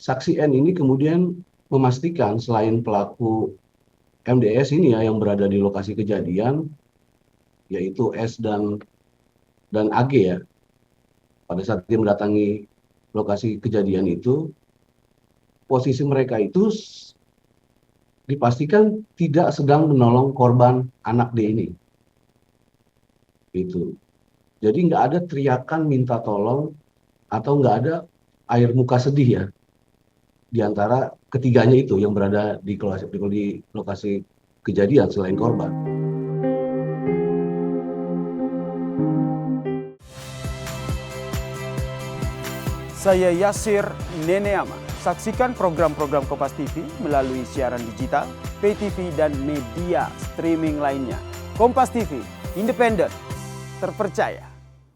saksi N ini kemudian memastikan selain pelaku MDS ini ya yang berada di lokasi kejadian, yaitu S dan AG ya, pada saat dia mendatangi lokasi kejadian itu, posisi mereka itu dipastikan tidak sedang menolong korban anak D ini. Itu. Jadi nggak ada teriakan minta tolong atau nggak ada air muka sedih ya di antara ketiganya itu yang berada di lokasi kejadian selain korban. Saya Yasir Neneama. Saksikan program-program Kompas TV melalui siaran digital, pay TV, dan media streaming lainnya. Kompas TV, independen, terpercaya.